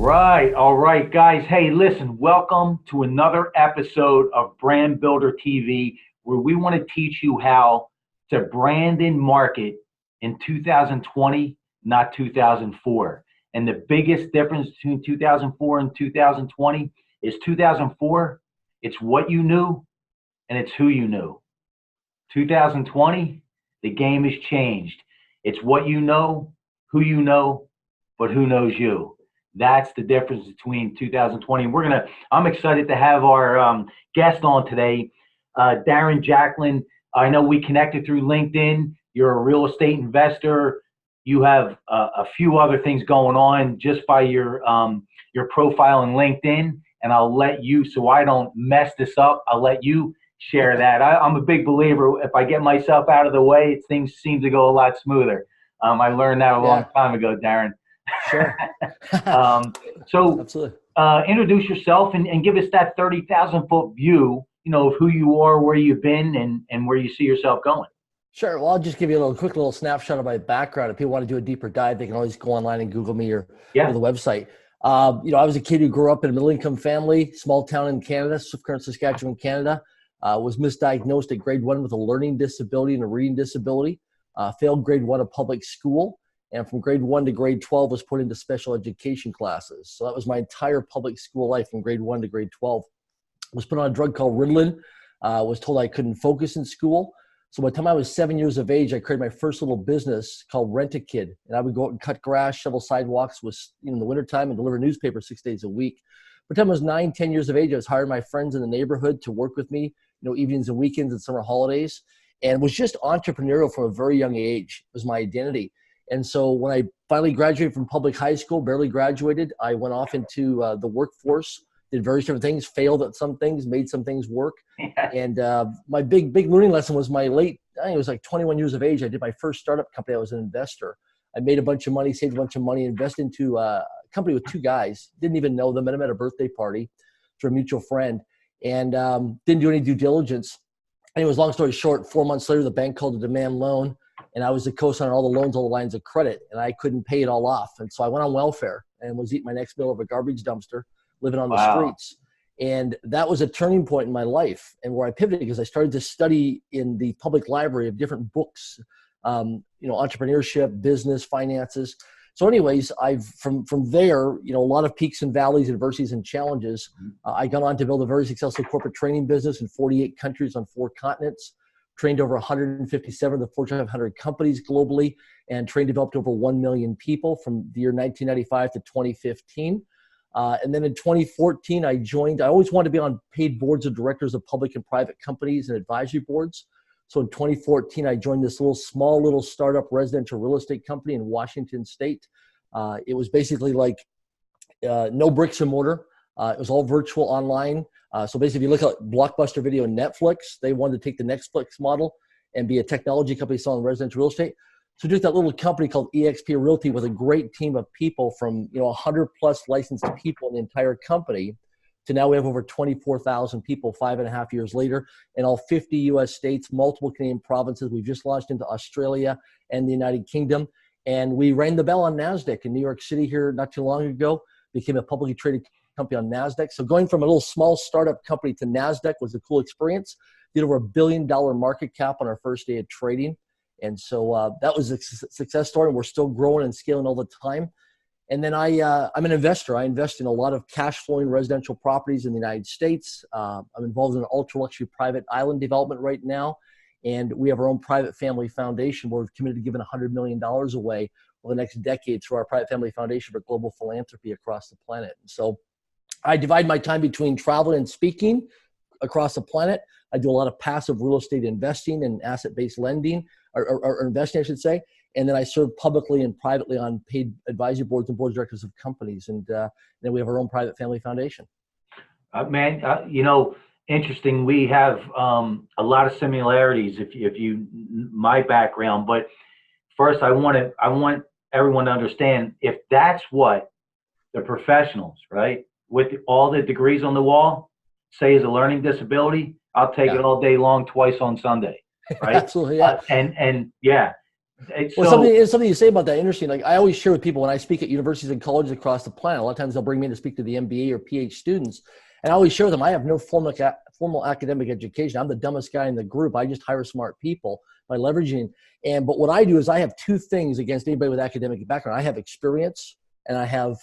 All right, guys. Hey, listen, welcome to another episode of Brand Builder TV, where we want to teach you how to brand and market in 2020, not 2004. And the biggest difference between 2004 and 2020 is 2004, it's what you knew and it's who you knew. 2020, the game has changed. It's what you know, but who knows you. That's the difference between 2020. I'm excited to have our guest on today, Darren Jacklin. I know we connected through LinkedIn. You're a real estate investor. You have a few other things going on just by your profile in LinkedIn. And I'll let you, so I don't mess this up, I'll let you share that. I'm a big believer. If I get myself out of the way, things seem to go a lot smoother. I learned that a long time ago, Darren. Sure. So Absolutely. Introduce yourself and give us that 30,000-foot view, of who you are, where you've been, and where you see yourself going. Sure. Well, I'll just give you a quick little snapshot of my background. If people want to do a deeper dive, they can always go online and Google me or go to the website. I was a kid who grew up in a middle-income family, small town in Canada, current Saskatchewan, Canada. Was misdiagnosed at grade 1 with a learning disability and a reading disability. Failed grade 1 of public school. And from grade 1 to grade 12 was put into special education classes. So that was my entire public school life from grade 1 to grade 12. Was put on a drug called Ritalin. Was told I couldn't focus in school. So by the time I was 7 years of age, I created my first little business called Rent-A-Kid. And I would go out and cut grass, shovel sidewalks in the wintertime and deliver newspapers 6 days a week. By the time I was 9, 10 years of age, I was hiring my friends in the neighborhood to work with me, evenings and weekends and summer holidays. And was just entrepreneurial from a very young age. It was my identity. And so when I finally graduated from public high school, barely graduated, I went off into the workforce, did various different things, failed at some things, made some things work. And my big learning lesson was I think it was like 21 years of age. I did my first startup company. I was an investor. I made a bunch of money, saved a bunch of money, invested into a company with 2 guys. Didn't even know them. Met them at a birthday party through a mutual friend, and didn't do any due diligence. Anyways, long story short, 4 months later, the bank called to demand loan. And I was the co-signer on all the loans, all the lines of credit, and I couldn't pay it all off. And so I went on welfare and was eating my next meal of a garbage dumpster, living on the streets. And that was a turning point in my life, and where I pivoted because I started to study in the public library of different books, entrepreneurship, business, finances. So anyways, from there, a lot of peaks and valleys, adversities and challenges. I got on to build a very successful corporate training business in 48 countries on 4 continents. Trained over 157 of the Fortune 500 companies globally, and developed over 1 million people from the year 1995 to 2015. And then in 2014, I always wanted to be on paid boards of directors of public and private companies and advisory boards. So in 2014, I joined this small little startup residential real estate company in Washington State. It was basically like no bricks and mortar. It was all virtual online. So basically, if you look at Blockbuster Video and Netflix, they wanted to take the Netflix model and be a technology company selling residential real estate. So we took that little company called eXp Realty with a great team of people from 100 plus licensed people in the entire company to now we have over 24,000 people 5.5 years later in all 50 U.S. states, multiple Canadian provinces. We've just launched into Australia and the United Kingdom. And we rang the bell on NASDAQ in New York City here not too long ago, became a publicly traded company on NASDAQ. So going from a little small startup company to NASDAQ was a cool experience. Did over $1 billion market cap on our first day of trading. And so that was a success story. And we're still growing and scaling all the time. And then I'm an investor. I invest in a lot of cash flowing residential properties in the United States. I'm involved in an ultra luxury private island development right now. And we have our own private family foundation where we've committed to giving $100 million away over the next decade through our private family foundation for global philanthropy across the planet. And so I divide my time between traveling and speaking across the planet. I do a lot of passive real estate investing and asset-based lending, or investing, I should say. And then I serve publicly and privately on paid advisory boards and board of directors of companies. And then we have our own private family foundation. Interesting. We have a lot of similarities if you my background. But first, I want everyone to understand, if that's what the professionals, right, with all the degrees on the wall, say is a learning disability, I'll take it all day long, twice on Sunday, right? Absolutely, yeah. Well, So something you say about that interesting. Like I always share with people when I speak at universities and colleges across the planet. A lot of times they'll bring me in to speak to the MBA or PhD students, and I always share with them I have no formal academic education. I'm the dumbest guy in the group. I just hire smart people by leveraging. But what I do is I have two things against anybody with academic background. I have experience and I have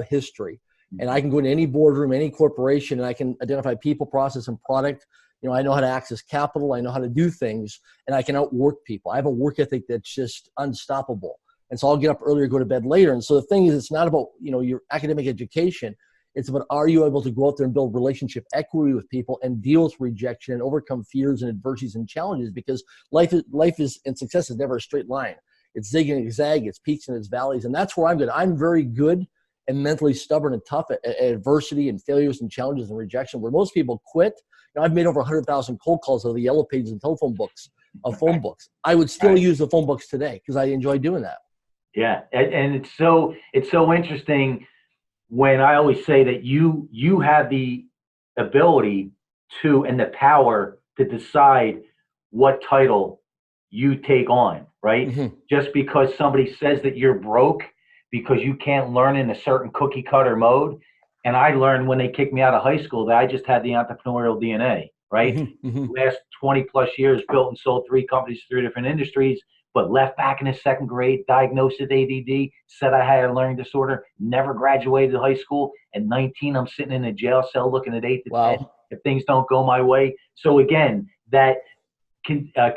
history. And I can go into any boardroom, any corporation, and I can identify people, process, and product. I know how to access capital. I know how to do things, and I can outwork people. I have a work ethic that's just unstoppable. And so I'll get up earlier, go to bed later. And so the thing is, it's not about, your academic education. It's about, are you able to go out there and build relationship equity with people and deal with rejection and overcome fears and adversities and challenges? Because life is and success is never a straight line. It's zig and zag, it's peaks and it's valleys. And that's where I'm good. I'm very good and mentally stubborn and tough at adversity and failures and challenges and rejection, where most people quit. I've made over 100,000 cold calls out of the yellow pages and telephone books of phone books. I would still use the phone books today because I enjoy doing that. Yeah, and it's so interesting when I always say that you have the ability to and the power to decide what title you take on, right? Mm-hmm. Just because somebody says that you're broke because you can't learn in a certain cookie cutter mode. And I learned when they kicked me out of high school that I just had the entrepreneurial DNA, right? Mm-hmm. Mm-hmm. Last 20 plus years, built and sold 3 companies, 3 different industries, but left back in the 2nd grade, diagnosed with ADD, said I had a learning disorder, never graduated high school. At 19, I'm sitting in a jail cell looking at 8 to 10 if things don't go my way. So again, that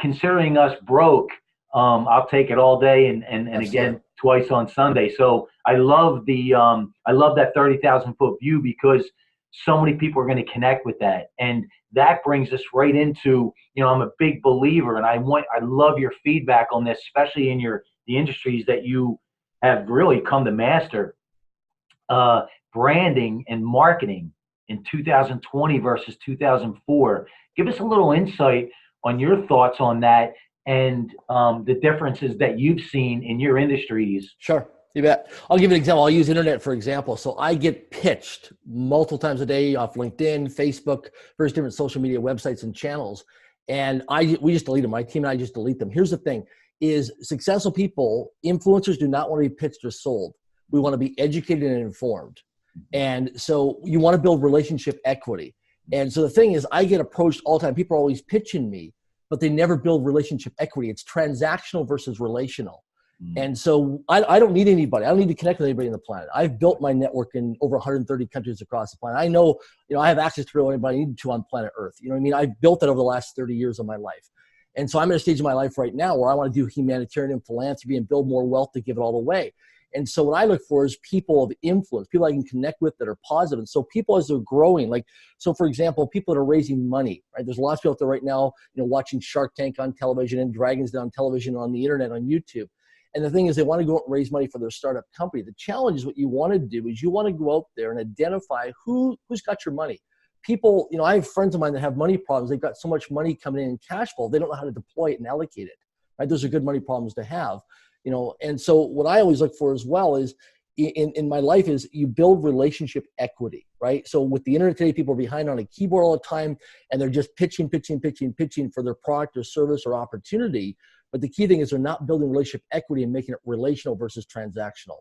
considering us broke, I'll take it all day and again, twice on Sunday. So I love that 30,000 foot view because so many people are going to connect with that. And that brings us right into, I'm a big believer and I love your feedback on this, especially in the industries that you have really come to master, branding and marketing in 2020 versus 2004. Give us a little insight on your thoughts on that and the differences that you've seen in your industries. Sure, you bet. I'll give you an example. I'll use internet for example. So I get pitched multiple times a day off LinkedIn, Facebook, various different social media websites and channels. And we just delete them. My team and I just delete them. Here's the thing is successful people, influencers do not want to be pitched or sold. We want to be educated and informed. And so you want to build relationship equity. And so the thing is I get approached all the time. People are always pitching me, but they never build relationship equity. It's transactional versus relational. And so I don't need anybody. I don't need to connect with anybody on the planet. I've built my network in over 130 countries across the planet. I know, I have access to anybody I need to on planet Earth. You know what I mean? I've built that over the last 30 years of my life. And so I'm at a stage of my life right now where I want to do humanitarian and philanthropy and build more wealth to give it all away. And so what I look for is people of influence, people I can connect with that are positive. And so people as they're growing, so for example, people that are raising money, right? There's lots of people out there right now, watching Shark Tank on television and Dragons Den on television, on the internet, on YouTube. And the thing is they want to go out and raise money for their startup company. The challenge is what you want to do is you want to go out there and identify who's got your money. People, I have friends of mine that have money problems. They've got so much money coming in cash flow. They don't know how to deploy it and allocate it, right? Those are good money problems to have. And so what I always look for as well is in my life is you build relationship equity, right? So with the internet today, people are behind on a keyboard all the time and they're just pitching for their product or service or opportunity. But the key thing is they're not building relationship equity and making it relational versus transactional.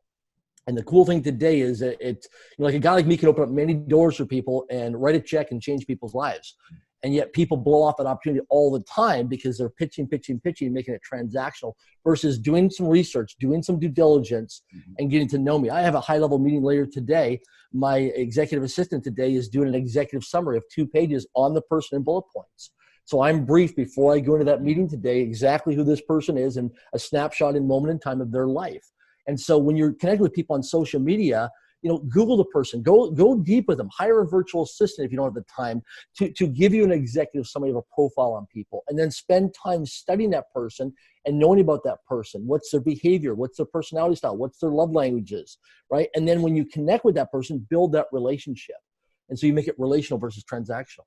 And the cool thing today is that it's like a guy like me can open up many doors for people and write a check and change people's lives. And yet people blow off that opportunity all the time because they're pitching, making it transactional versus doing some research, doing some due diligence, and getting to know me. I have a high-level meeting later today. My executive assistant today is doing an executive summary of 2 pages on the person in bullet points. So I'm briefed before I go into that meeting today exactly who this person is and a snapshot in moment in time of their life. And so when you're connected with people on social media, Google the person, go deep with them, hire a virtual assistant if you don't have the time to give you an executive summary of a profile on people, and then spend time studying that person and knowing about that person. What's their behavior? What's their personality style? What's their love languages, right? And then when you connect with that person, build that relationship. And so you make it relational versus transactional.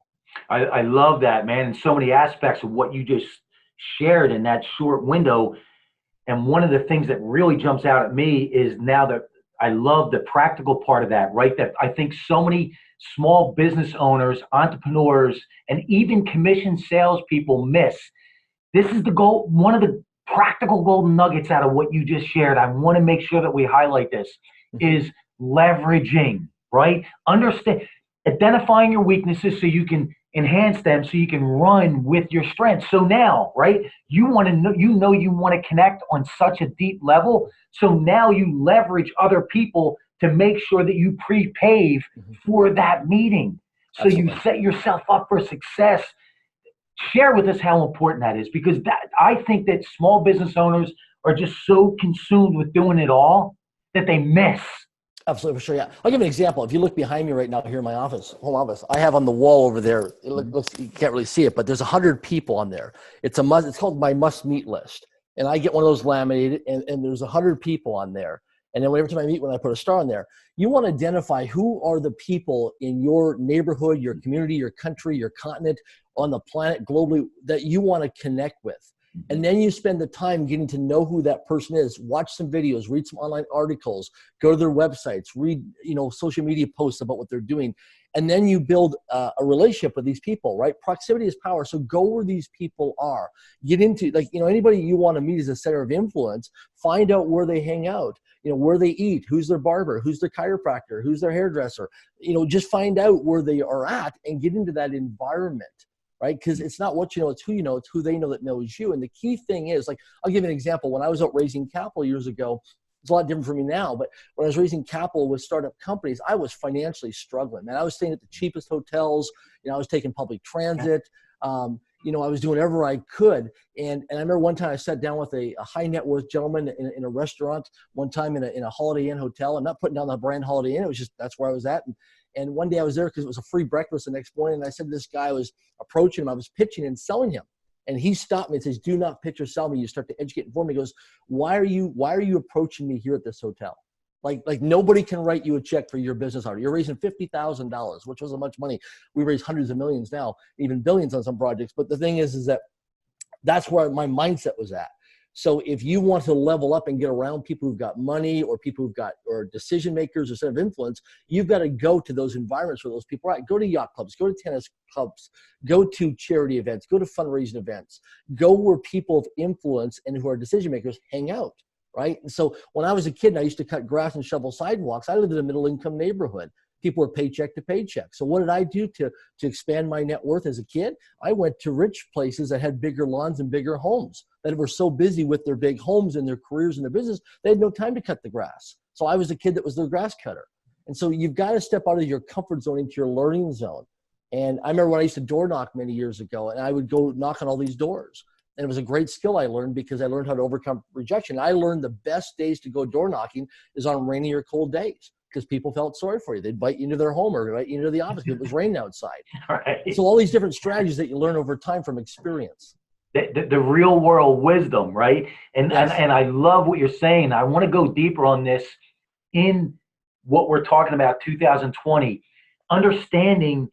I love that, man. And so many aspects of what you just shared in that short window. And one of the things that really jumps out at me is now that I love the practical part of that, right? That I think so many small business owners, entrepreneurs, and even commission salespeople miss. This is the goal. One of the practical golden nuggets out of what you just shared. I want to make sure that we highlight this is leveraging, right? Understand, identifying your weaknesses so you can enhance them, so you can run with your strengths. So now, right, you want to know, you want to connect on such a deep level. So now you leverage other people to make sure that you pre-pave for that meeting. So Absolutely. you set yourself up for success. Share with us how important that is, because that, I think that small business owners are just so consumed with doing it all that they miss. Absolutely, for sure. Yeah, I'll give an example. If you look behind me right now, here in my office, home office, I have on the wall over there. It looks, you can't really see it, but there's 100 people on there. It's a must. It's called my must meet list, and I get one of those laminated, and there's 100 people on there. And then every time I meet, when I put a star on there, you want to identify who are the people in your neighborhood, your community, your country, your continent, on the planet, globally, that you want to connect with. And then you spend the time getting to know who that person is, watch some videos, read some online articles, go to their websites, read, social media posts about what they're doing. And then you build a relationship with these people, right? Proximity is power. So go where these people are. Get into, anybody you want to meet as a center of influence, find out where they hang out, where they eat, who's their barber, who's their chiropractor, who's their hairdresser. Just find out where they are at and get into that environment. Right? Because it's not what you know, it's who you know, it's who they know that knows you. And the key thing is, I'll give you an example. When I was out raising capital years ago, it's a lot different for me now, but when I was raising capital with startup companies, I was financially struggling. Man, I was staying at the cheapest hotels. I was taking public transit. I was doing whatever I could. And I remember one time I sat down with a high net worth gentleman in a restaurant one time in a Holiday Inn hotel. I'm not putting down the brand Holiday Inn. It was just, that's where I was at. And one day I was there because it was a free breakfast the next morning. And I said to this guy, I was approaching him, I was pitching and selling him. And he stopped me and says, do not pitch or sell me. You start to educate and inform me. He goes, why are you approaching me here at this hotel? Like nobody can write you a check for your business owner. You're raising $50,000, which wasn't much money. We raise hundreds of millions now, even billions on some projects. But the thing is that that's where my mindset was at. So if you want to level up and get around people who've got money or people who've got, or decision makers or set of influence, you've got to go to those environments where those people are at. Go to yacht clubs, go to tennis clubs, go to charity events, go to fundraising events, go where people of influence and who are decision makers hang out, right? And so when I was a kid and I used to cut grass and shovel sidewalks, I lived in a middle income neighborhood. People were paycheck to paycheck. So what did I do to expand my net worth as a kid? I went to rich places that had bigger lawns and bigger homes, that were so busy with their big homes and their careers and their business, they had no time to cut the grass. So I was a kid that was their grass cutter. And so you've got to step out of your comfort zone into your learning zone. And I remember when I used to door knock many years ago, and I would go knock on all these doors. And it was a great skill I learned because I learned how to overcome rejection. I learned the best days to go door knocking is on rainy or cold days, because people felt sorry for you. They'd bite you into their home or invite you into the office because it was raining outside. Right. So all these different strategies that you learn over time from experience. The real world wisdom, right? And, Yes. and I love what you're saying. I want to go deeper on this in what we're talking about, 2020, understanding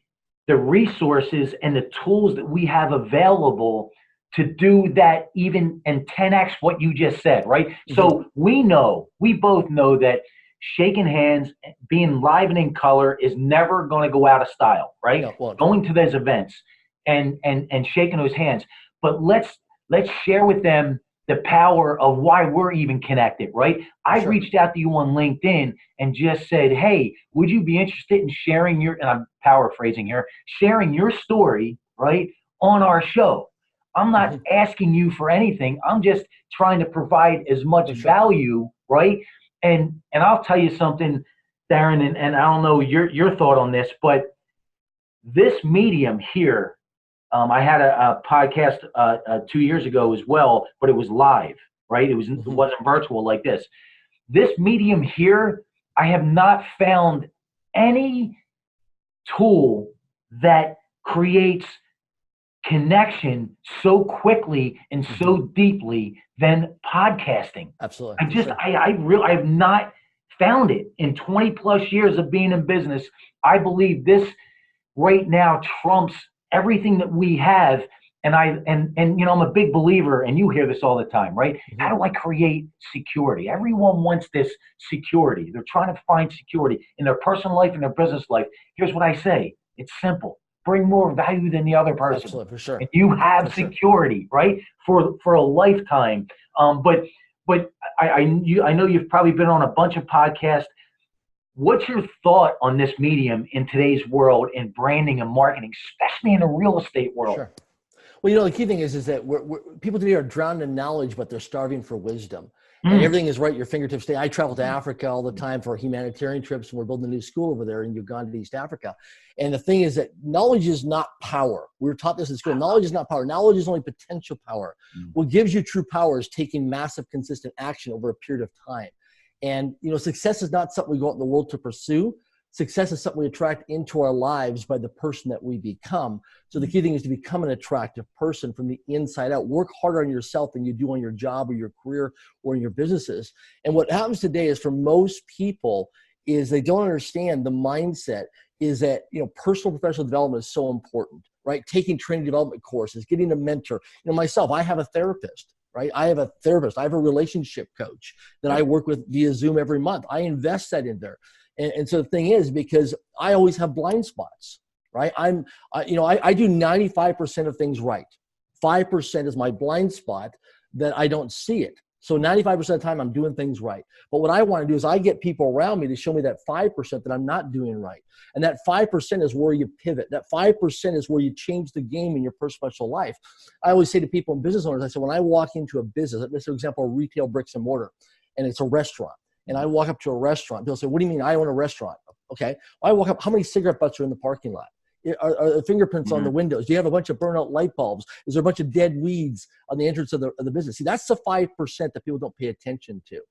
the resources and the tools that we have available to do that, even and 10x what you just said, right? Mm-hmm. So we both know that shaking hands, being live and in color is never going to go out of style, right? No, going to those events and shaking those hands. But let's share with them the power of why we're even connected, right? I reached out to you on LinkedIn and just said, hey, would you be interested in sharing your, and I'm paraphrasing here, sharing your story, right, on our show? I'm not asking you for anything. I'm just trying to provide as much value, right? And I'll tell you something, Darren, and I don't know your thought on this, but this medium here, I had a podcast 2 years ago as well, but it was live, right? It wasn't virtual like this. This medium here, I have not found any tool that creates connection so quickly and so deeply than podcasting. Absolutely. I have not found it in 20 plus years of being in business. I believe this right now trumps everything that we have. And I'm a big believer, and you hear this all the time, right? How do I create security? Everyone wants this security. They're trying to find security in their personal life and their business life. Here's what I say. It's simple. bring more value than the other person. Absolutely, for sure. And you have For sure. security, right? For a lifetime. But I know you've probably been on a bunch of podcasts. What's your thought on this medium in today's world in branding and marketing, especially in the real estate world? Sure. Well, you know, the key thing is that people today are drowned in knowledge, but they're starving for wisdom. And everything is right at your fingertips today. I travel to Africa all the time for humanitarian trips, and we're building a new school over there in Uganda, East Africa. And the thing is that knowledge is not power. We were taught this in school. Knowledge is not power. Knowledge is only potential power. What gives you true power is taking massive, consistent action over a period of time. And, you know, success is not something we go out in the world to pursue. Success is something we attract into our lives by the person that we become. So the key thing is to become an attractive person from the inside out. Work harder on yourself than you do on your job or your career or in your businesses. And what happens today is for most people is they don't understand the mindset is that, you know, personal professional development is so important, right? Taking training development courses, getting a mentor. You know, myself, I have a therapist. Right? I have a therapist. I have a relationship coach that I work with via Zoom every month. I invest that in there. And so the thing is, because I always have blind spots, right? I do 95% of things right. 5% is my blind spot that I don't see it. So 95% of the time I'm doing things right. But what I want to do is I get people around me to show me that 5% that I'm not doing right. And that 5% is where you pivot. That 5% is where you change the game in your personal life. I always say to people and business owners, I say, when I walk into a business, let's say, for example, retail bricks and mortar, and it's a restaurant. And I walk up to a restaurant. People say, what do you mean I own a restaurant? Okay. Well, I walk up, how many cigarette butts are in the parking lot? Are the fingerprints on the windows? Do you have a bunch of burnout light bulbs? Is there a bunch of dead weeds on the entrance of the business? See, that's the 5% that people don't pay attention to.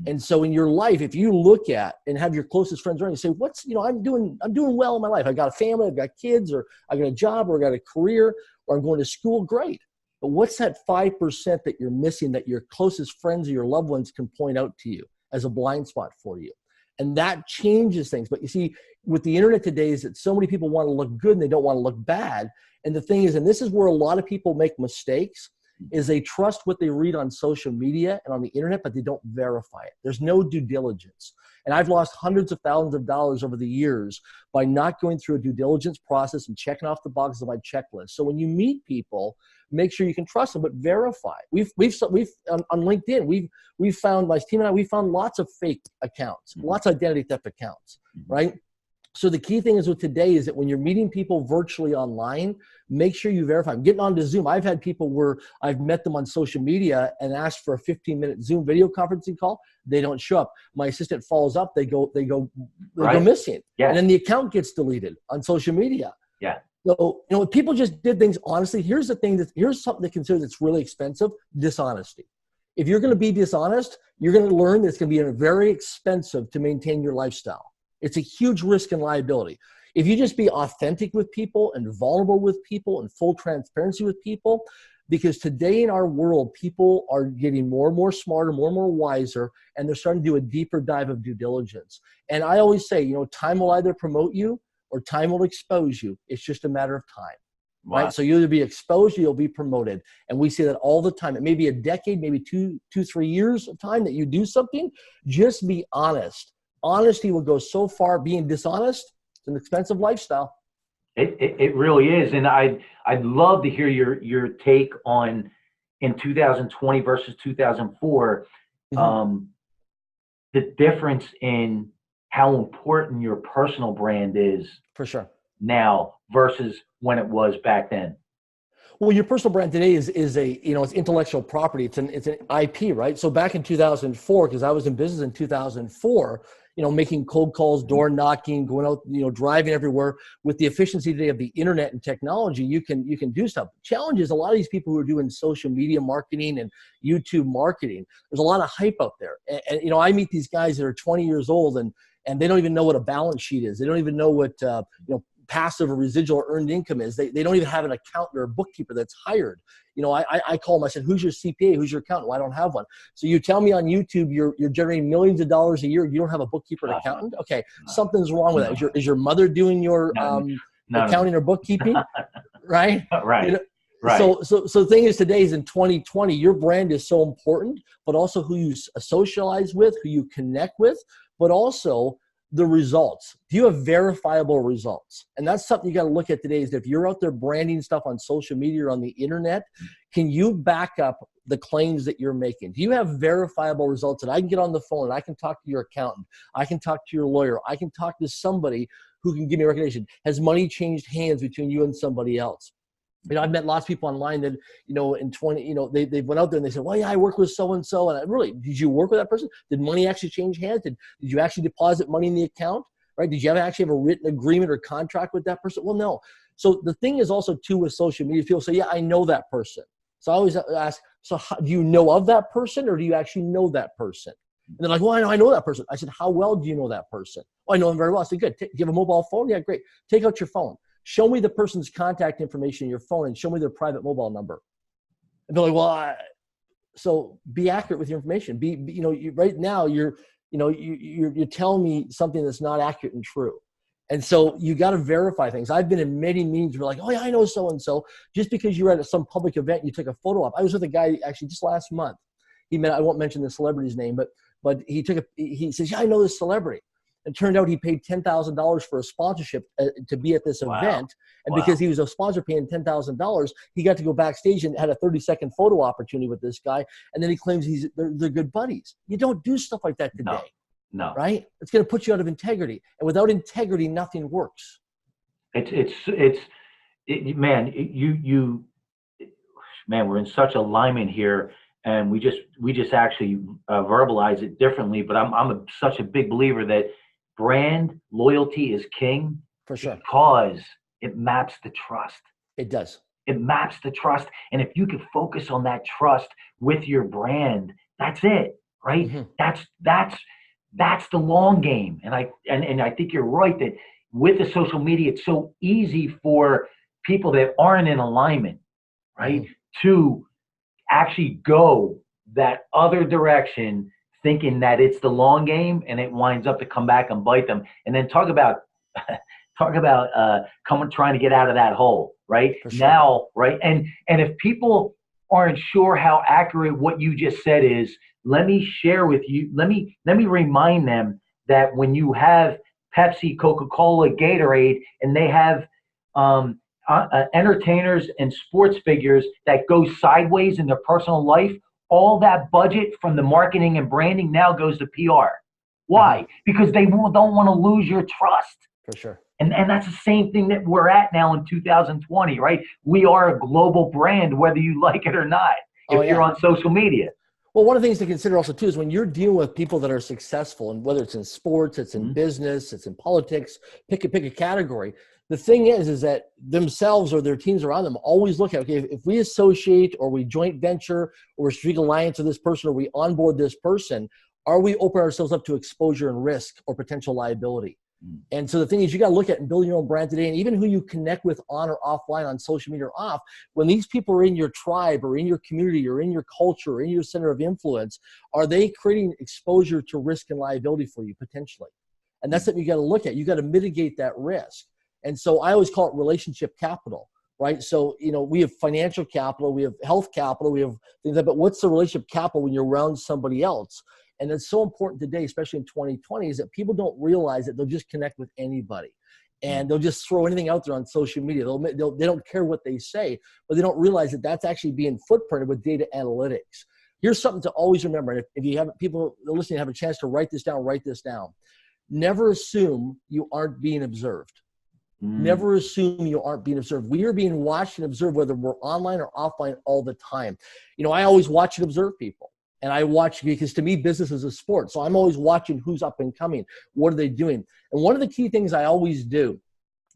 And so in your life, if you look at and have your closest friends around, you say, I'm doing well in my life. I got a family, I've got kids, or I got a job, or I got a career, or I'm going to school. Great. But what's that 5% that you're missing that your closest friends or your loved ones can point out to you as a blind spot for you? And that changes things. But you see, with the internet today is that so many people want to look good and they don't want to look bad. And the thing is, and this is where a lot of people make mistakes, is they trust what they read on social media and on the internet, but they don't verify it. There's no due diligence. And I've lost hundreds of thousands of dollars over the years by not going through a due diligence process and checking off the boxes of my checklist. So when you meet people, make sure you can trust them, but verify. We've on LinkedIn, we've found, my team and I, we found lots of fake accounts, lots of identity theft accounts, right? So the key thing is with today is that when you're meeting people virtually online, make sure you verify. I'm getting onto Zoom. I've had people where I've met them on social media and asked for a 15-minute Zoom video conferencing call. They don't show up. My assistant follows up. They go missing. Yeah. And then the account gets deleted on social media. Yeah. So, you know, if people just did things honestly, here's something to consider that's really expensive: dishonesty. If you're going to be dishonest, you're going to learn that it's going to be very expensive to maintain your lifestyle. It's a huge risk and liability. If you just be authentic with people and vulnerable with people and full transparency with people, because today in our world, people are getting more and more smarter, more and more wiser, and they're starting to do a deeper dive of due diligence. And I always say, you know, time will either promote you or time will expose you. It's just a matter of time. Wow. Right? So you'll either be exposed or you'll be promoted. And we see that all the time. It may be a decade, maybe 3 years of time that you do something. Just be honest. Honesty will go so far. Being dishonest, it's an expensive lifestyle. It really is. And I'd love to hear your take on, in 2020 versus 2004, the difference in how important your personal brand is for sure now versus when it was back then. Well, your personal brand today is a, you know, it's intellectual property. It's an IP, right? So back in 2004, because I was in business in 2004, you know, making cold calls, door knocking, going out, you know, driving everywhere. With the efficiency today of the internet and technology, you can do stuff. The challenge is a lot of these people who are doing social media marketing and YouTube marketing, there's a lot of hype out there. And you know, I meet these guys that are 20 years old and they don't even know what a balance sheet is. They don't even know what you know, passive or residual earned income is. They don't even have an accountant or a bookkeeper that's hired. You know, I call them, I said, who's your CPA? Who's your accountant? Well, I don't have one. So you tell me on YouTube, you're generating millions of dollars a year. You don't have a bookkeeper and accountant? Okay, something's wrong with that. Is your mother doing your accounting or bookkeeping? Right? Right. You know, right. So the thing is, today is in 2020, your brand is so important, but also who you socialize with, who you connect with, but also the results. Do you have verifiable results? And that's something you got to look at today, is if you're out there branding stuff on social media or on the internet, can you back up the claims that you're making? Do you have verifiable results that I can get on the phone and I can talk to your accountant, I can talk to your lawyer, I can talk to somebody who can give me a recommendation? Has money changed hands between you and somebody else? I've met lots of people online that, they went out there and they said, well, yeah, I work with so-and-so. And I really, did you work with that person? Did money actually change hands? Did you actually deposit money in the account, right? Did you actually have a written agreement or contract with that person? Well, no. So the thing is also too with social media, people say, yeah, I know that person. So I always ask, so do you know of that person, or do you actually know that person? And they're like, well, I know that person. I said, how well do you know that person? Oh, I know them very well. I said, good. Do you have a mobile phone? Yeah, great. Take out your phone. Show me the person's contact information in your phone and show me their private mobile number. And they're like, well, so be accurate with your information. Right now you're telling me something that's not accurate and true. And so you got to verify things. I've been in many meetings where like, oh yeah, I know so-and-so. Just because you were at some public event, you took a photo op. I was with a guy actually just last month. I won't mention the celebrity's name, but he says, yeah, I know this celebrity. It turned out he paid $10,000 for a sponsorship to be at this event. And because he was a sponsor paying $10,000, he got to go backstage and had a 30-second photo opportunity with this guy. And then he claims they're good buddies. You don't do stuff like that today. No. Right? It's going to put you out of integrity. And without integrity, nothing works. Man, we're in such alignment here. And we just actually verbalize it differently. But I'm such a big believer that brand loyalty is king. For sure. Because it maps the trust. It does. It maps the trust. And if you can focus on that trust with your brand, that's it, right? Mm-hmm. That's the long game. And I think you're right that with the social media, it's so easy for people that aren't in alignment, right? Mm-hmm. To actually go that other direction, thinking that it's the long game, and it winds up to come back and bite them. And then talk about trying to get out of that hole, right? Sure. Now, right? And if people aren't sure how accurate what you just said is, let me share with you. Let me remind them that when you have Pepsi, Coca-Cola, Gatorade, and they have entertainers and sports figures that go sideways in their personal life, all that budget from the marketing and branding now goes to PR. Why? Because they don't want to lose your trust. For sure. And that's the same thing that we're at now in 2020, right? We are a global brand, whether you like it or not, if you're on social media. Well, one of the things to consider also too is when you're dealing with people that are successful, and whether it's in sports, it's in mm-hmm. business, it's in politics, pick a category. The thing is that themselves or their teams around them always look at, okay, if we associate or we joint venture or we're strategic alliance with this person or we onboard this person, are we opening ourselves up to exposure and risk or potential liability? Mm. And so the thing is, you got to look at and build your own brand today. And even who you connect with on or offline on social media or off, when these people are in your tribe or in your community or in your culture or in your center of influence, are they creating exposure to risk and liability for you potentially? And that's something you got to look at. You got to mitigate that risk. And so I always call it relationship capital, right? So, we have financial capital, we have health capital, we have things like that, but what's the relationship capital when you're around somebody else? And it's so important today, especially in 2020, is that people don't realize that they'll just connect with anybody. And they'll just throw anything out there on social media. They don't care what they say, but they don't realize that that's actually being footprinted with data analytics. Here's something to always remember. And if you have people listening have a chance to write this down. Never assume you aren't being observed. Never assume you aren't being observed. We are being watched and observed, whether we're online or offline, all the time. I always watch and observe people. And I watch because to me, business is a sport. So I'm always watching who's up and coming. What are they doing? And one of the key things I always do,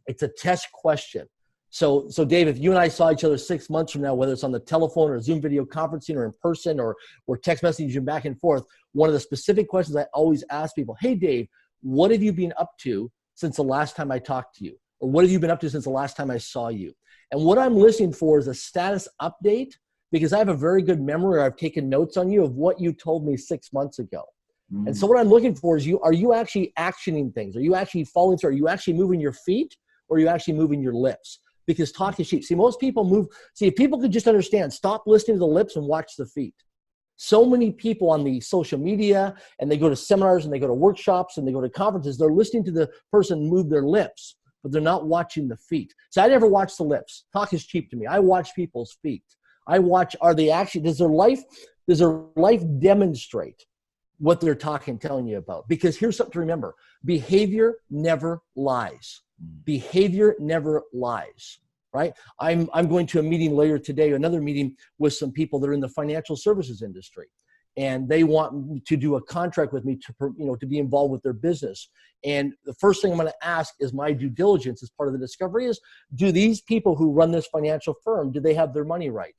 it's a test question. So Dave, if you and I saw each other 6 months from now, whether it's on the telephone or Zoom video conferencing or in person or text messaging back and forth, one of the specific questions I always ask people, hey, Dave, what have you been up to since the last time I talked to you? Or what have you been up to since the last time I saw you? And what I'm listening for is a status update, because I have a very good memory. I've taken notes on you of what you told me 6 months ago. And so what I'm looking for is are you actually actioning things? Are you actually following through? Are you actually moving your feet, or are you actually moving your lips? Because talk is cheap. See, most people move. See, if people could just understand, stop listening to the lips and watch the feet. So many people on the social media, and they go to seminars and they go to workshops and they go to conferences, they're listening to the person move their lips, but they're not watching the feet. So I never watch the lips. Talk is cheap to me. I watch people's feet. I watch, are they actually, does their life demonstrate what they're talking, telling you about? Because here's something to remember. Behavior never lies. Behavior never lies, right? I'm going to a meeting later today, another meeting with some people that are in the financial services industry. And they want to do a contract with me to be involved with their business. And the first thing I'm going to ask is my due diligence as part of the discovery is, do these people who run this financial firm, do they have their money right?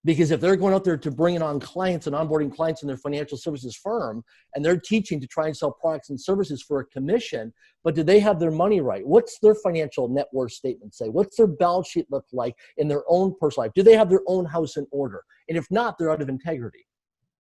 Because if they're going out there to bring on clients and onboarding clients in their financial services firm, and they're teaching to try and sell products and services for a commission, but do they have their money right? What's their financial net worth statement say? What's their balance sheet look like in their own personal life? Do they have their own house in order? And if not, they're out of integrity.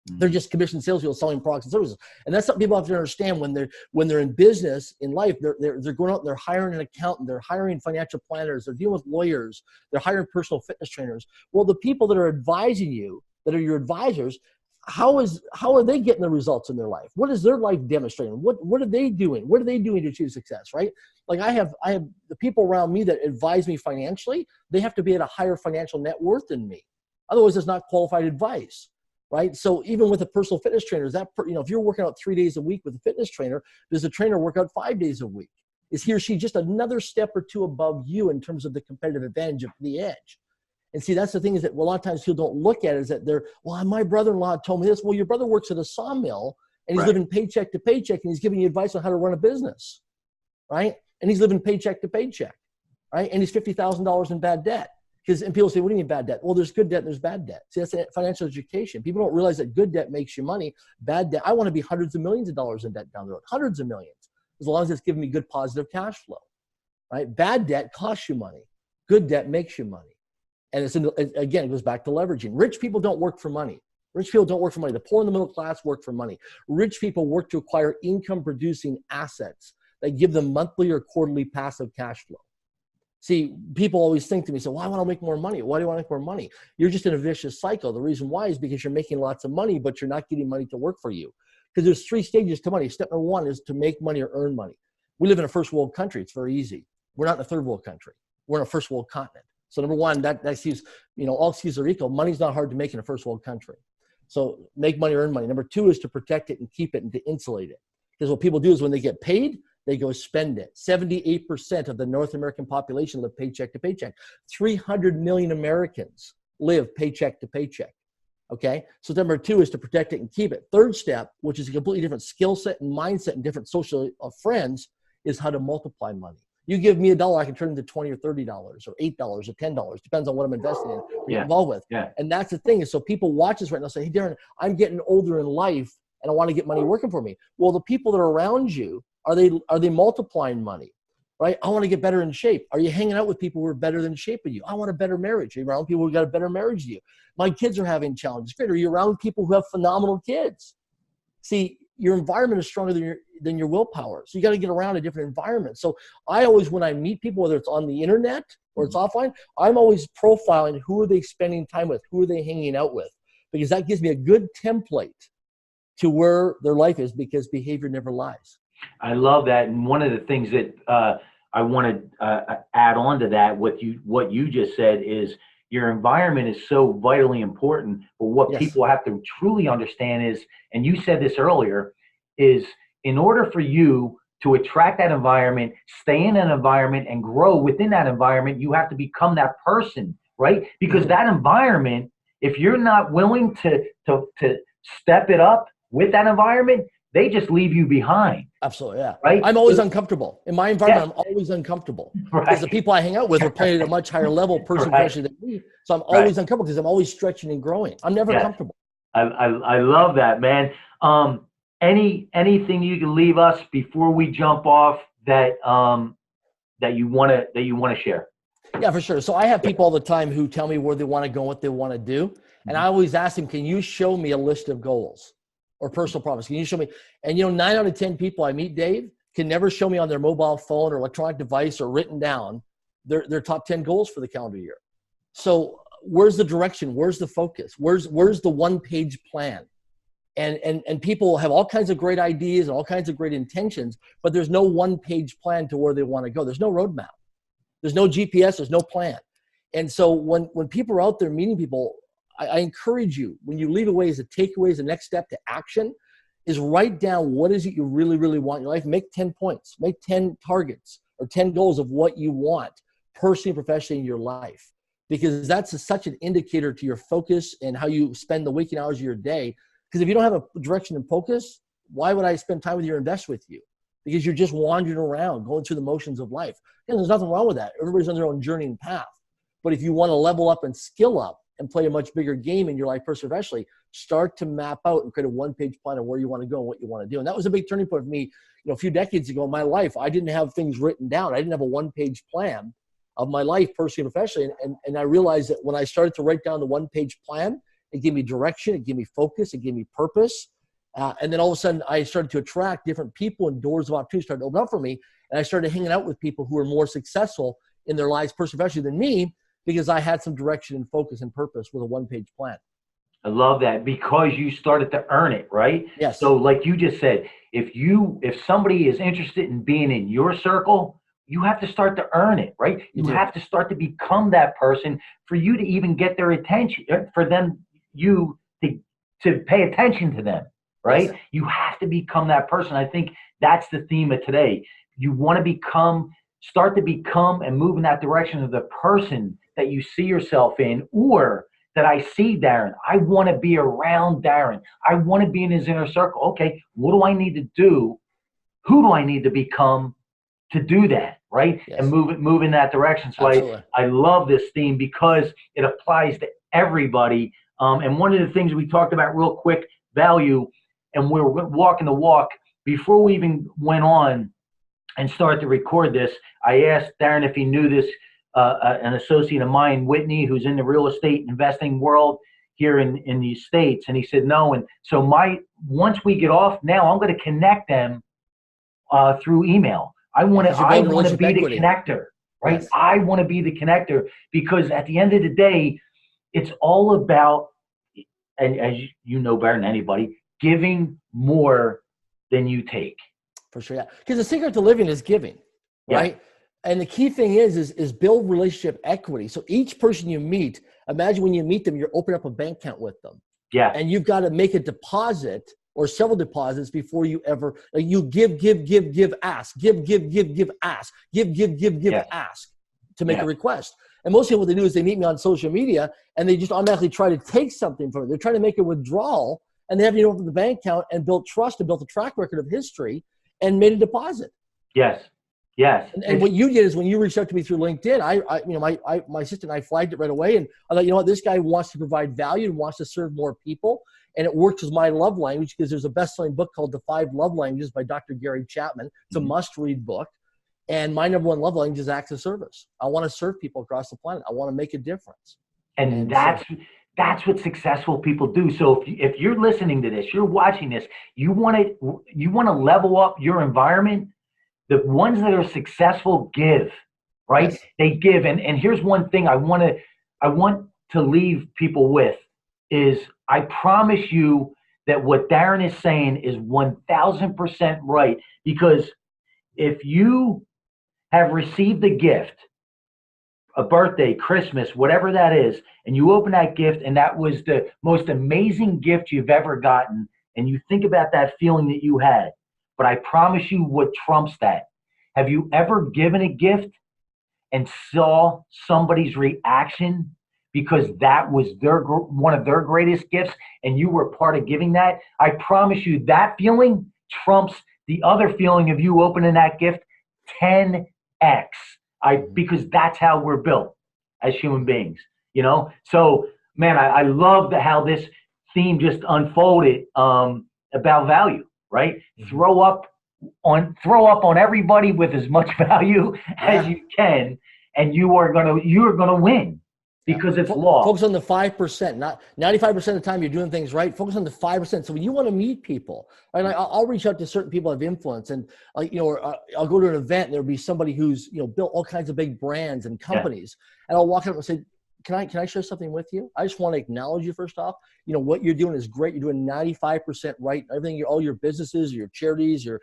They're just commissioned salespeople selling products and services. And that's something people have to understand when they're in business, in life. They're going out and they're hiring an accountant, they're hiring financial planners, they're dealing with lawyers, they're hiring personal fitness trainers. Well, the people that are advising you, that are your advisors, how are they getting the results in their life? What is their life demonstrating? What are they doing? What are they doing to achieve success, right? Like I have the people around me that advise me financially, they have to be at a higher financial net worth than me. Otherwise, it's not qualified advice. Right? So even with a personal fitness trainer, if you're working out 3 days a week with a fitness trainer, does the trainer work out 5 days a week? Is he or she just another step or two above you in terms of the competitive advantage of the edge? And see, that's the thing is that a lot of times people don't look at it is that my brother-in-law told me this. Well, your brother works at a sawmill and he's living paycheck to paycheck and he's giving you advice on how to run a business, right? And he's living paycheck to paycheck, right? And he's $50,000 in bad debt. And people say, what do you mean bad debt? Well, there's good debt and there's bad debt. See, that's financial education. People don't realize that good debt makes you money. Bad debt, I want to be hundreds of millions of dollars in debt down the road, hundreds of millions, as long as it's giving me good positive cash flow, right? Bad debt costs you money. Good debt makes you money. And again, it goes back to leveraging. Rich people don't work for money. Rich people don't work for money. The poor and the middle class work for money. Rich people work to acquire income-producing assets that give them monthly or quarterly passive cash flow. See, people always think to me, so, well, I want to make more money. Why do you want to make more money? You're just in a vicious cycle. The reason why is because you're making lots of money, but you're not getting money to work for you. Because there's 3 stages to money. Step number 1 is to make money or earn money. We live in a first world country. It's very easy. We're not in a third world country. We're in a first world continent. So number 1, that sees, all C's are equal. Money's not hard to make in a first world country. So make money or earn money. Number 2 is to protect it and keep it and to insulate it. Because what people do is when they get paid, they go spend it. 78% of the North American population live paycheck to paycheck. 300 million Americans live paycheck to paycheck. Okay? So number 2 is to protect it and keep it. Third step, which is a completely different skill set and mindset and different social friends, is how to multiply money. You give me $1, I can turn it into $20 or $30 or $8 or $10. Depends on what I'm investing in or get involved with. Yeah. And that's the thing is, so people watch this right now and say, hey, Darren, I'm getting older in life and I want to get money working for me. Well, the people that are around you, are they multiplying money, right? I want to get better in shape. Are you hanging out with people who are better than shape of you? I want a better marriage. Are you around people who got a better marriage than you? My kids are having challenges. Great. Are you around people who have phenomenal kids? See, your environment is stronger than your willpower. So you got to get around a different environment. So I always, when I meet people, whether it's on the internet or it's offline, I'm always profiling who are they spending time with? Who are they hanging out with? Because that gives me a good template to where their life is, because behavior never lies. I love that. And one of the things that I want to add on to that, what you just said, is your environment is so vitally important. But what people have to truly understand is, and you said this earlier, is in order for you to attract that environment, stay in an environment, and grow within that environment, you have to become that person, right? Because that environment, if you're not willing to step it up with that environment, they just leave you behind. Absolutely, yeah. Right? I'm always uncomfortable. In my environment, I'm always uncomfortable. Right. Because the people I hang out with are playing at a much higher level person than me. So I'm always uncomfortable because I'm always stretching and growing. I'm never comfortable. I love that, man. Anything you can leave us before we jump off that you want to share? Yeah, for sure. So I have people all the time who tell me where they want to go, what they want to do. And I always ask them, can you show me a list of goals or personal promise? Can you show me? And 9 out of 10 people I meet, Dave, can never show me on their mobile phone or electronic device or written down their top 10 goals for the calendar year. So where's the direction? Where's the focus? Where's the one-page plan? And people have all kinds of great ideas and all kinds of great intentions, but there's no one-page plan to where they want to go. There's no roadmap. There's no GPS. There's no plan. And so when people are out there meeting people, I encourage you, when you leave away as a takeaway, as the next step to action, is write down what is it you really, really want in your life. Make 10 points. Make 10 targets or 10 goals of what you want personally and professionally in your life, because that's such an indicator to your focus and how you spend the waking hours of your day. Because if you don't have a direction and focus, why would I spend time with you or invest with you? Because you're just wandering around, going through the motions of life. And there's nothing wrong with that. Everybody's on their own journey and path. But if you want to level up and skill up and play a much bigger game in your life personally, professionally, start to map out and create a one-page plan of where you want to go and what you want to do. And that was a big turning point for me. A few decades ago in my life, I didn't have things written down. I didn't have a one-page plan of my life personally and professionally. And I realized that when I started to write down the one-page plan, it gave me direction, it gave me focus, it gave me purpose. And then all of a sudden, I started to attract different people and doors of opportunity started to open up for me. And I started hanging out with people who were more successful in their lives, personally, professionally, than me, because I had some direction and focus and purpose with a one-page plan. I love that, because you started to earn it, right? Yes. So like you just said, if somebody is interested in being in your circle, you have to start to earn it, right? You have to start to become that person for you to even get their attention, for them, you to pay attention to them, right? Yes. You have to become that person. I think that's the theme of today. You want to start to become and move in that direction of the person that you see yourself in, or that I see Darren. I want to be around Darren. I want to be in his inner circle. Okay, what do I need to do? Who do I need to become to do that, right? Yes. And move in that direction. So I love this theme because it applies to everybody. And one of the things we talked about real quick, value, and we're walking the walk. Before we even went on and started to record this, I asked Darren if he knew this, an associate of mine, Whitney, who's in the real estate investing world here in these States. And he said no. And so once we get off now, I'm going to connect them through email. I want to be the connector, right? Yes. I want to be the connector, because at the end of the day, it's all about, and as you know better than anybody, giving more than you take. For sure, yeah. Because the secret to living is giving, right? Yeah. And the key thing is build relationship equity. So each person you meet, imagine when you meet them, you're opening up a bank account with them. Yeah. And you've got to make a deposit or several deposits before you ever, you give, ask, give, ask, ask to make a request. And most people, what they do is they meet me on social media and they just automatically try to take something from it. They're trying to make a withdrawal, and they haven't even opened the bank account and built trust and built a track record of history and made a deposit. Yes. And what you did is when you reached out to me through LinkedIn, my assistant and I flagged it right away. And I thought, you know what, this guy wants to provide value and wants to serve more people. And it works with my love language, because there's a best-selling book called The 5 Love Languages by Dr. Gary Chapman. It's a must-read book. And my number one love language is acts of service. I want to serve people across the planet. I want to make a difference. And that's what successful people do. So if you're listening to this, you're watching this, you want to level up your environment. The ones that are successful give, right? Yes. They give. And here's one thing I want to leave people with is, I promise you that what Darren is saying is 1000% right. Because if you have received a gift, a birthday, Christmas, whatever that is, and you open that gift and that was the most amazing gift you've ever gotten, and you think about that feeling that you had, but I promise you what trumps that. Have you ever given a gift and saw somebody's reaction because that was one of their greatest gifts and you were part of giving that? I promise you that feeling trumps the other feeling of you opening that gift 10x. Because that's how we're built as human beings, you know? So, man, I love how this theme just unfolded about value, right? Mm-hmm. Throw up on everybody with as much value as you can, and you're gonna win. Because it's law. Focus on the 5%. Not 95% of the time you're doing things right. Focus on the 5%. So when you want to meet people, right, I'll reach out to certain people of influence, and I'll go to an event and there'll be somebody who's built all kinds of big brands and companies, and I'll walk up and say, can I share something with you? I just want to acknowledge you first off. What you're doing is great. You're doing 95% right. Everything, all your businesses, your charities, your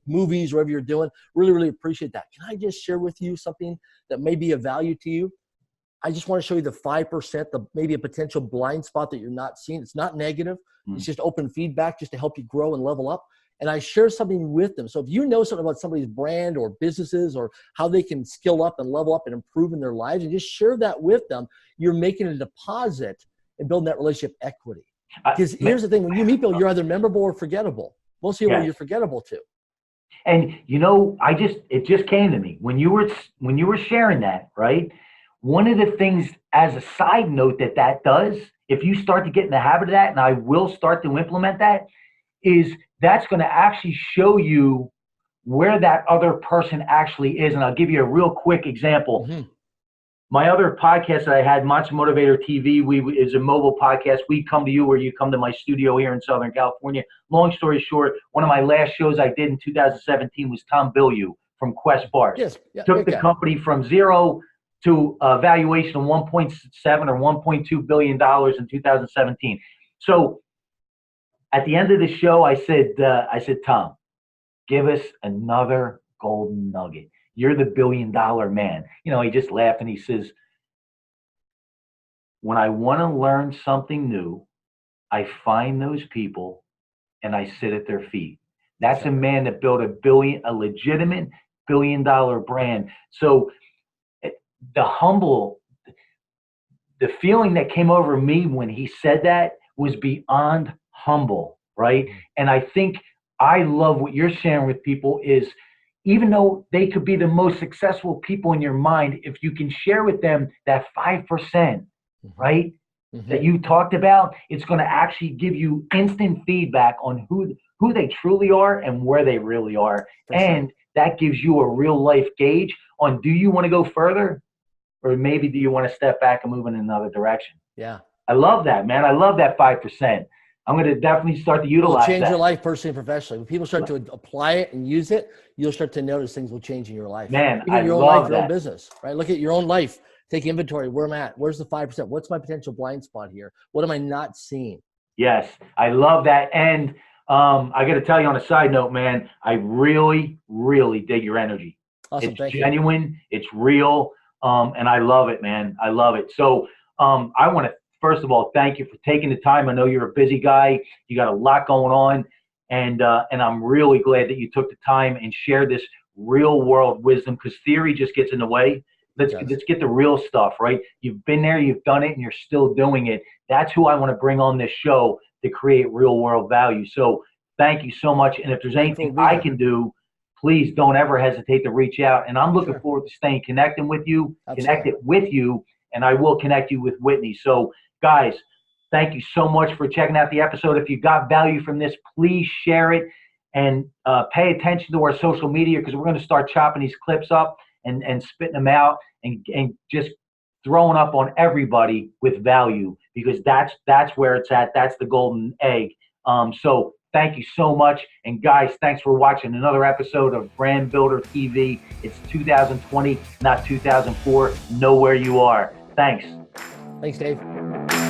movies, whatever you're doing. Really, really appreciate that. Can I just share with you something that may be of value to you? I just want to show you the 5%, maybe a potential blind spot that you're not seeing. It's not negative. It's just open feedback just to help you grow and level up. And I share something with them. So if you know something about somebody's brand or businesses or how they can skill up and level up and improve in their lives and just share that with them, you're making a deposit and building that relationship equity. Because here's the thing, when you meet people, you're either memorable or forgettable. Most people, you're forgettable to. And it just came to me when you were sharing that, right? One of the things as a side note that does, if you start to get in the habit of that, and I will start to implement that, is that's going to actually show you where that other person actually is. And I'll give you a real quick example. Mm-hmm. My other podcast that I had, Monster Motivator TV, is a mobile podcast. We come to you or you come to my studio here in Southern California. Long story short, one of my last shows I did in 2017 was Tom Bilyeu from Quest Bars. Yes. Yeah, took the company from zero to a valuation of 1.7 or $1.2 billion in 2017. So at the end of the show, I said, Tom, give us another golden nugget. You're the $1 billion man. He just laughed and he says, when I want to learn something new, I find those people and I sit at their feet. That's a man that built a legitimate $1 billion brand. So the feeling that came over me when he said that was beyond humble, right? And I think I love what you're sharing with people is, even though they could be the most successful people in your mind, if you can share with them that 5%, right, that you talked about, it's going to actually give you instant feedback on who they truly are and where they really are. And that gives you a real life gauge on, do you want to go further? Or maybe do you want to step back and move in another direction? Yeah. I love that, man. I love that 5%. I'm going to definitely start to utilize that. It'll change your life personally and professionally. When people start to apply it and use it, you'll start to notice things will change in your life. Man, even your own life, your own business, right? Look at your own life. Take inventory. Where I'm at. Where's the 5%? What's my potential blind spot here? What am I not seeing? Yes, I love that. And I got to tell you on a side note, man, I really, really dig your energy. Awesome. It's genuine. It's real. And I love it, man. I love it. So I want to, first of all, thank you for taking the time. I know you're a busy guy. You got a lot going on. And I'm really glad that you took the time and shared this real world wisdom, because theory just gets in the way. Let's get the real stuff, right? You've been there, you've done it, and you're still doing it. That's who I want to bring on this show to create real world value. So thank you so much. And if there's anything I can do, please don't ever hesitate to reach out. And I'm looking forward to staying connected with you, and I will connect you with Whitney. So guys, thank you so much for checking out the episode. If you got value from this, please share it and pay attention to our social media, because we're going to start chopping these clips up and spitting them out and just throwing up on everybody with value, because that's where it's at. That's the golden egg. So thank you so much. And guys, thanks for watching another episode of Brand Builder TV. It's 2020, not 2004. Know where you are. Thanks. Thanks, Dave.